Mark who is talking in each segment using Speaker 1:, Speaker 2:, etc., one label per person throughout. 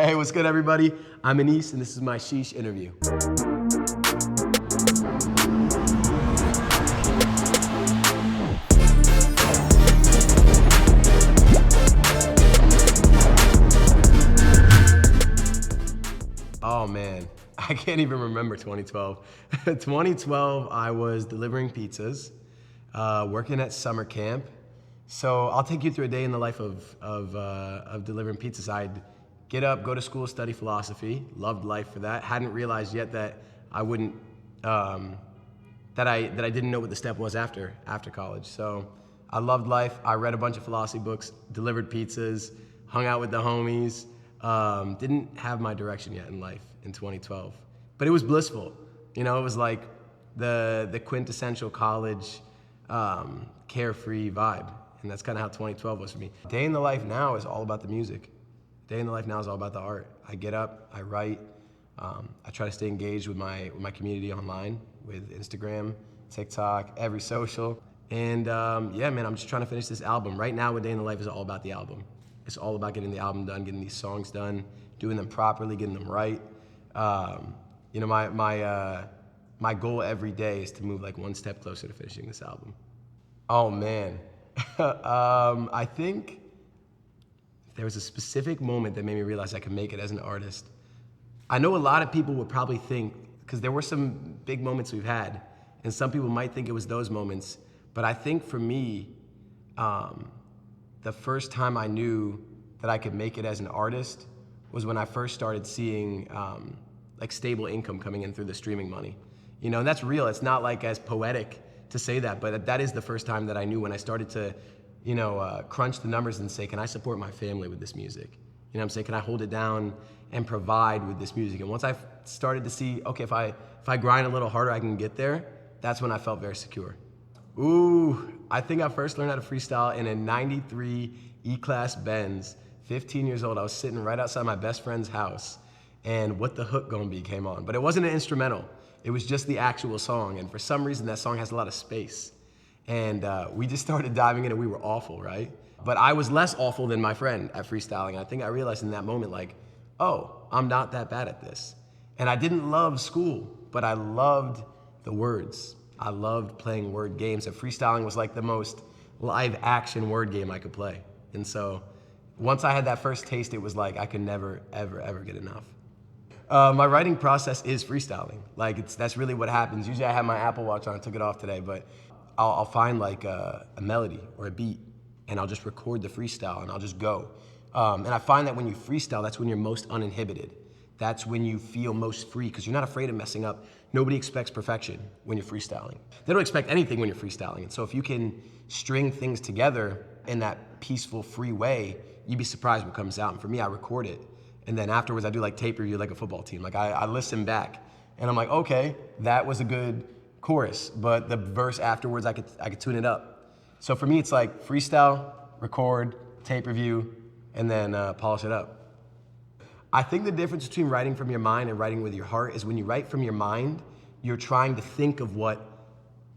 Speaker 1: Hey, what's good, everybody? I'm Anis, and this is my Sheesh interview. Oh man, I can't even remember 2012. 2012, I was delivering pizzas, working at summer camp. So I'll take you through a day in the life of delivering pizzas. I'd get up, go to school, study philosophy. Loved life for that. Hadn't realized yet that I wouldn't, that I didn't know what the step was after college. So I loved life. I read a bunch of philosophy books, delivered pizzas, hung out with the homies. Didn't have my direction yet in life in 2012, but it was blissful. You know, it was like the quintessential college carefree vibe, and that's kind of how 2012 was for me. Day in the life now is all about the music. Day in the life now is all about the art. I get up, I write, I try to stay engaged with my community online, with Instagram, TikTok, every social. And yeah, man, I'm just trying to finish this album. Right now, what Day in the Life is all about the album. It's all about getting the album done, getting these songs done, doing them properly, getting them right. You know, my goal every day is to move like one step closer to finishing this album. Oh man, I think there was a specific moment that made me realize I could make it as an artist. I know a lot of people would probably think, because there were some big moments we've had, and some people might think it was those moments, but I think for me, the first time I knew that I could make it as an artist was when I first started seeing like stable income coming in through the streaming money. You know, and that's real. It's not like as poetic to say that, but that is the first time that I knew, when I started to, you know, crunch the numbers and say, can I support my family with this music? You know what I'm saying? Can I hold it down and provide with this music? And once I started to see, okay, if I grind a little harder, I can get there, that's when I felt very secure. Ooh, I think I first learned how to freestyle in a 93 E-Class Benz. 15 years old, I was sitting right outside my best friend's house, and What the Hook Gonna Be came on. But it wasn't an instrumental, it was just the actual song, and for some reason that song has a lot of space. And we just started diving in, and we were awful, right? But I was less awful than my friend at freestyling. I think I realized in that moment, like, oh, I'm not that bad at this. And I didn't love school, but I loved the words. I loved playing word games, and freestyling was like the most live action word game I could play. And so once I had that first taste, it was like I could never, ever, ever get enough. My writing process is freestyling. Like, that's really what happens. Usually I have my Apple Watch on, I took it off today, but I'll find like a melody or a beat, and I'll just record the freestyle, and I'll just go. And I find that when you freestyle, that's when you're most uninhibited. That's when you feel most free, because you're not afraid of messing up. Nobody expects perfection when you're freestyling. They don't expect anything when you're freestyling. And so if you can string things together in that peaceful, free way, you'd be surprised what comes out. And for me, I record it. And then afterwards, I do like tape review like a football team. Like I listen back, and I'm like, okay, that was a good chorus, but the verse afterwards, I could tune it up. So for me, it's like freestyle, record, tape review, and then polish it up. I think the difference between writing from your mind and writing with your heart is when you write from your mind, you're trying to think of what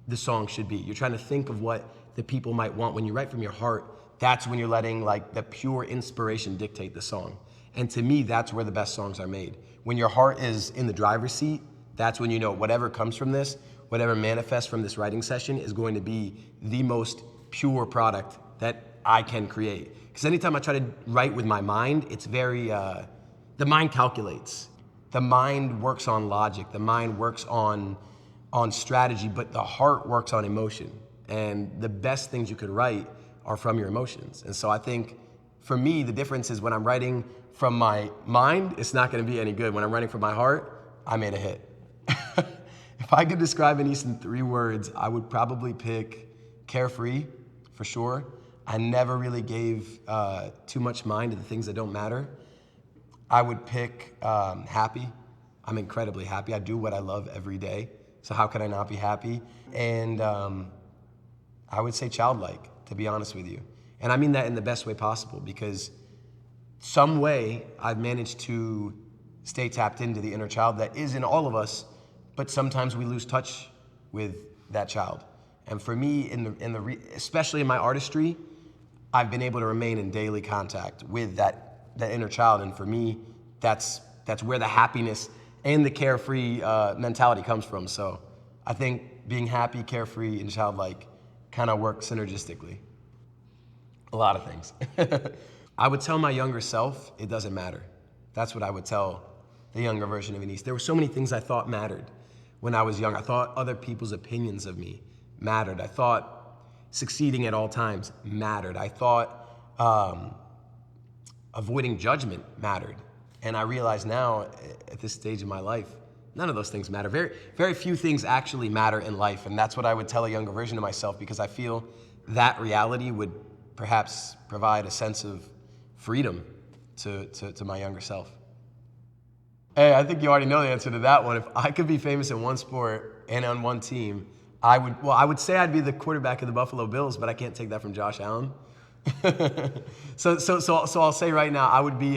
Speaker 1: the song should be. You're trying to think of what the people might want. When you write from your heart, that's when you're letting like the pure inspiration dictate the song. And to me, that's where the best songs are made. When your heart is in the driver's seat, that's when you know whatever comes from this, whatever manifests from this writing session is going to be the most pure product that I can create. Because anytime I try to write with my mind, it's very, the mind calculates. The mind works on logic. The mind works on strategy, but the heart works on emotion. And the best things you could write are from your emotions. And so I think for me, the difference is when I'm writing from my mind, it's not gonna be any good. When I'm writing from my heart, I made a hit. If I could describe Anis in 3 words, I would probably pick carefree, for sure. I never really gave too much mind to the things that don't matter. I would pick happy. I'm incredibly happy. I do what I love every day, so how could I not be happy? And I would say childlike, to be honest with you. And I mean that in the best way possible, because some way I've managed to stay tapped into the inner child that is in all of us, but sometimes we lose touch with that child. And for me, especially in my artistry, I've been able to remain in daily contact with that inner child. And for me, that's where the happiness and the carefree mentality comes from. So I think being happy, carefree, and childlike kind of work synergistically. A lot of things. I would tell my younger self, it doesn't matter. That's what I would tell the younger version of Anis. There were so many things I thought mattered when I was young. I thought other people's opinions of me mattered. I thought succeeding at all times mattered. I thought avoiding judgment mattered. And I realize now, at this stage of my life, none of those things matter. Very, very few things actually matter in life. And that's what I would tell a younger version of myself, because I feel that reality would perhaps provide a sense of freedom to my younger self. Hey, I think you already know the answer to that one. If I could be famous in one sport and on one team, I would say I'd be the quarterback of the Buffalo Bills, but I can't take that from Josh Allen. So I'll say right now, I would be,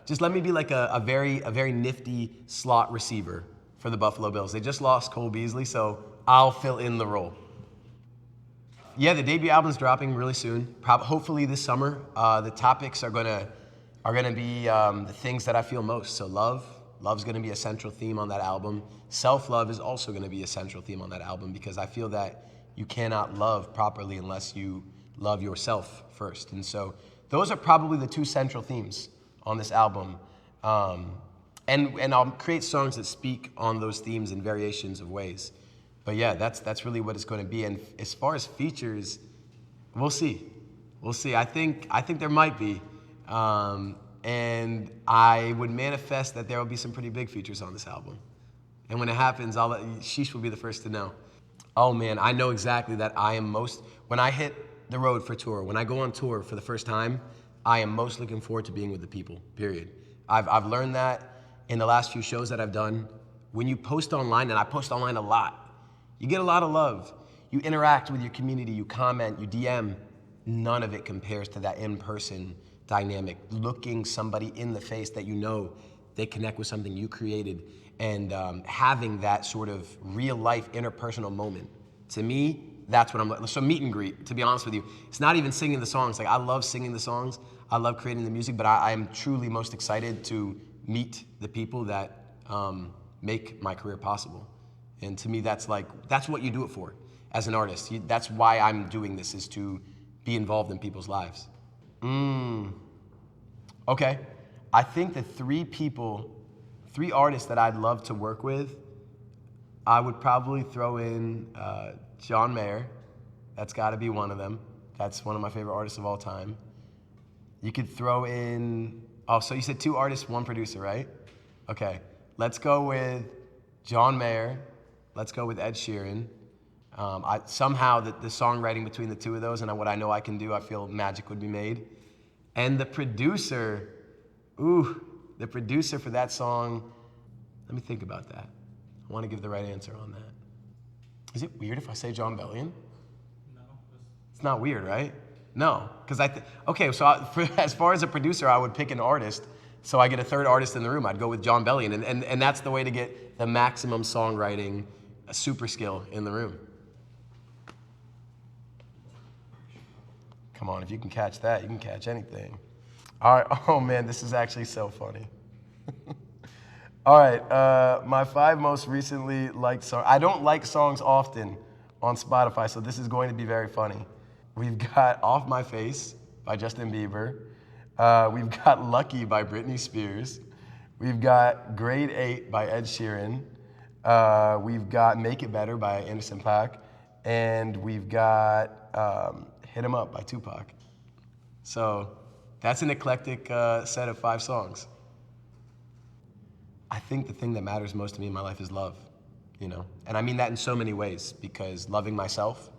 Speaker 1: just let me be like a very nifty slot receiver for the Buffalo Bills. They just lost Cole Beasley, so I'll fill in the role. Yeah, the debut album's dropping really soon. Hopefully this summer. The topics are gonna be the things that I feel most. So love's gonna be a central theme on that album. Self-love is also gonna be a central theme on that album, because I feel that you cannot love properly unless you love yourself first. And so those are probably the two central themes on this album. And I'll create songs that speak on those themes in variations of ways. But yeah, that's really what it's going to be. And as far as features, we'll see. We'll see. I think there might be. And I would manifest that there will be some pretty big features on this album. And when it happens, Sheesh will be the first to know. Oh man, I know exactly that when I hit the road for tour, when I go on tour for the first time, I am most looking forward to being with the people, period. I've learned that in the last few shows that I've done. When you post online, and I post online a lot, you get a lot of love. You interact with your community, you comment, you DM. None of it compares to that in-person dynamic, looking somebody in the face that you know they connect with something you created, and having that sort of real-life interpersonal moment. To me, that's what I'm, so meet and greet, to be honest with you. It's not even singing the songs. Like, I love singing the songs, I love creating the music, but I am truly most excited to meet the people that make my career possible. And to me, that's what you do it for as an artist. That's why I'm doing this, is to be involved in people's lives. Okay, I think the three artists that I'd love to work with, I would probably throw in John Mayer. That's gotta be one of them. That's one of my favorite artists of all time. You could throw in, so you said two artists, one producer, right? Okay, let's go with John Mayer. Let's go with Ed Sheeran. Somehow the songwriting between the two of those and what I know I can do, I feel magic would be made. And the producer for that song, let me think about that. I want to give the right answer on that. Is it weird if I say John Bellion?
Speaker 2: No.
Speaker 1: It's not weird, right? No, because as far as a producer, I would pick an artist, so I get a third artist in the room. I'd go with John Bellion, and that's the way to get the maximum songwriting super skill in the room. Come on, if you can catch that, you can catch anything. All right, oh man, this is actually so funny. All right, my 5 most recently liked songs. I don't like songs often on Spotify, so this is going to be very funny. We've got Off My Face by Justin Bieber. We've got Lucky by Britney Spears. We've got Grade 8 by Ed Sheeran. We've got Make It Better by Anderson .Paak. And we've got Hit 'Em Up by Tupac. So that's an eclectic set of 5 songs. I think the thing that matters most to me in my life is love, And I mean that in so many ways, because loving myself,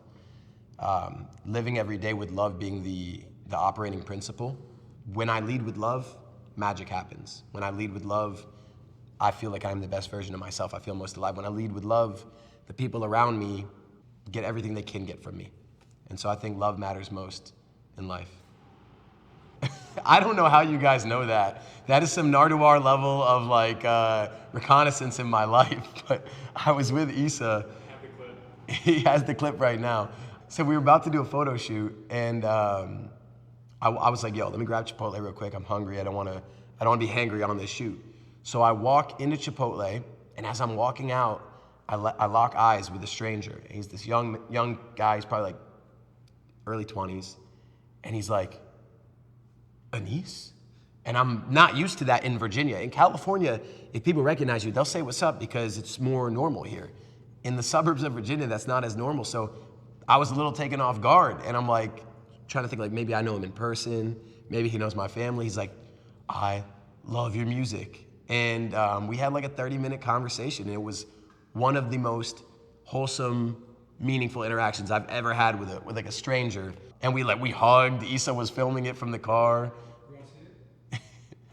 Speaker 1: living every day with love being the operating principle. When I lead with love, magic happens. When I lead with love, I feel like I'm the best version of myself. I feel most alive. When I lead with love, the people around me get everything they can get from me. And so I think love matters most in life. I don't know how you guys know that. That is some Nardwuar level of reconnaissance in my life. But I was with Issa.
Speaker 2: Have the clip.
Speaker 1: He has the clip right now. So we were about to do a photo shoot, and I was like, yo, let me grab Chipotle real quick. I'm hungry. I don't want I don't want to be hangry on this shoot. So I walk into Chipotle, and as I'm walking out, I lock eyes with a stranger. And he's this young guy, he's probably like early 20s, and he's like, Anise? And I'm not used to that in Virginia. In California, if people recognize you, they'll say what's up because it's more normal here. In the suburbs of Virginia, that's not as normal. So I was a little taken off guard, and I'm like, trying to think like maybe I know him in person, maybe he knows my family. He's like, I love your music. And we had like a 30-minute conversation, and it was one of the most wholesome, meaningful interactions I've ever had with like a stranger. And we hugged. Issa was filming it from the car.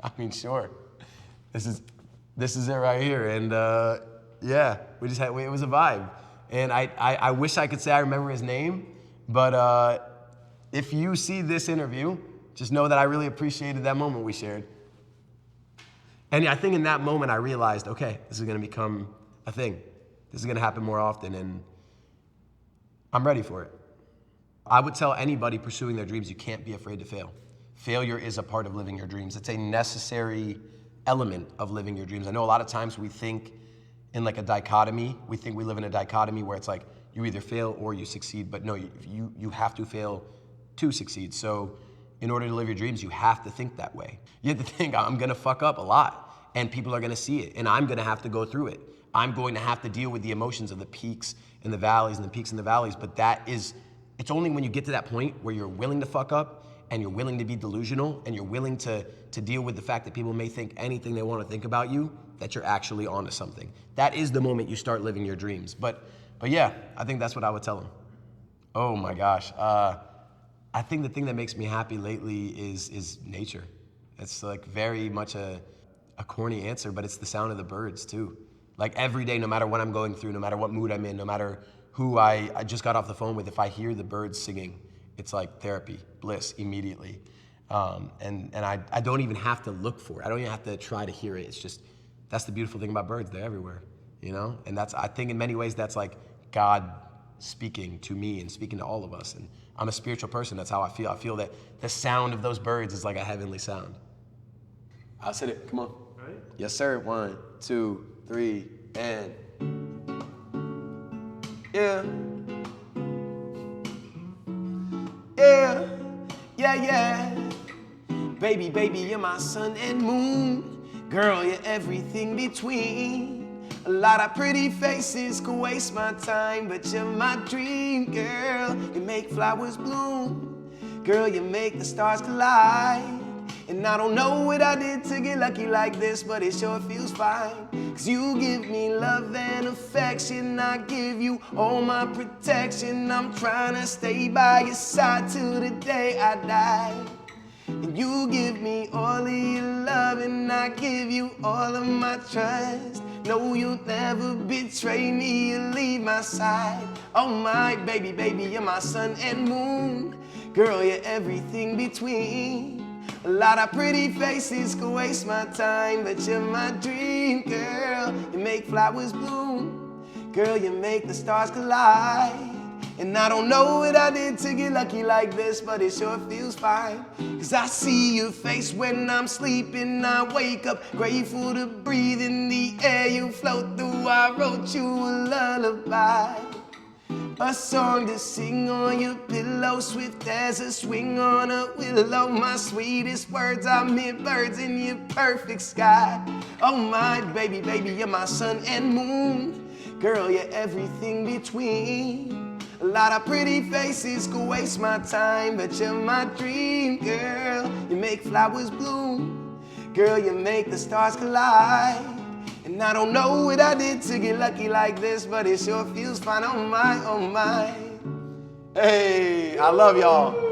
Speaker 1: I mean, sure. This is it right here. And yeah, it was a vibe. And I wish I could say I remember his name, but if you see this interview, just know that I really appreciated that moment we shared. And I think in that moment I realized, okay, this is gonna become a thing. This is gonna happen more often, and I'm ready for it. I would tell anybody pursuing their dreams, you can't be afraid to fail. Failure is a part of living your dreams. It's a necessary element of living your dreams. I know a lot of times we think in like a dichotomy. We think we live in a dichotomy where it's like you either fail or you succeed, but no, you have to fail to succeed. So in order to live your dreams, you have to think that way. You have to think, I'm gonna fuck up a lot, and people are gonna see it, and I'm gonna have to go through it. I'm going to have to deal with the emotions of the peaks and the valleys and the peaks and the valleys, but it's only when you get to that point where you're willing to fuck up and you're willing to be delusional and you're willing to deal with the fact that people may think anything they want to think about you, that you're actually onto something. That is the moment you start living your dreams. But yeah, I think that's what I would tell them. Oh my gosh. I think the thing that makes me happy lately is nature. It's like very much a corny answer, but it's the sound of the birds too. Like every day, no matter what I'm going through, no matter what mood I'm in, no matter who I just got off the phone with, if I hear the birds singing, it's like therapy, bliss immediately. And I don't even have to look for it. I don't even have to try to hear it. It's just, that's the beautiful thing about birds. They're everywhere, you know? And I think in many ways, that's like God speaking to me and speaking to all of us. And I'm a spiritual person. That's how I feel. I feel that the sound of those birds is like a heavenly sound. I'll sit it. Come on. All right. Yes, sir. 1, 2, 3, and yeah. Yeah, yeah, yeah. Baby, baby, you're my sun and moon. Girl, you're everything between. A lot of pretty faces could waste my time, but you're my dream, girl. You make flowers bloom. Girl, you make the stars collide. And I don't know what I did to get lucky like this, but it sure feels fine. Cause you give me love and affection, I give you all my protection. I'm trying to stay by your side till the day I die. And you give me all of your love and I give you all of my trust. No, you'll never betray me or leave my side. Oh my baby, baby, you're my sun and moon. Girl, you're everything between. A lot of pretty faces could waste my time, but you're my dream, girl. You make flowers bloom. Girl, you make the stars collide. And I don't know what I did to get lucky like this, but it sure feels fine. Cause I see your face when I'm sleeping. I wake up grateful to breathe in the air you float through. I wrote you a lullaby, a song to sing on your pillow, swift as a swing on a willow. My sweetest words are mere birds in your perfect sky. Oh my baby, baby, you're my sun and moon. Girl, you're everything between. A lot of pretty faces could waste my time, but you're my dream, girl. You make flowers bloom. Girl, you make the stars collide. And I don't know what I did to get lucky like this, but it sure feels fine. Oh my, oh my. Hey, I love y'all.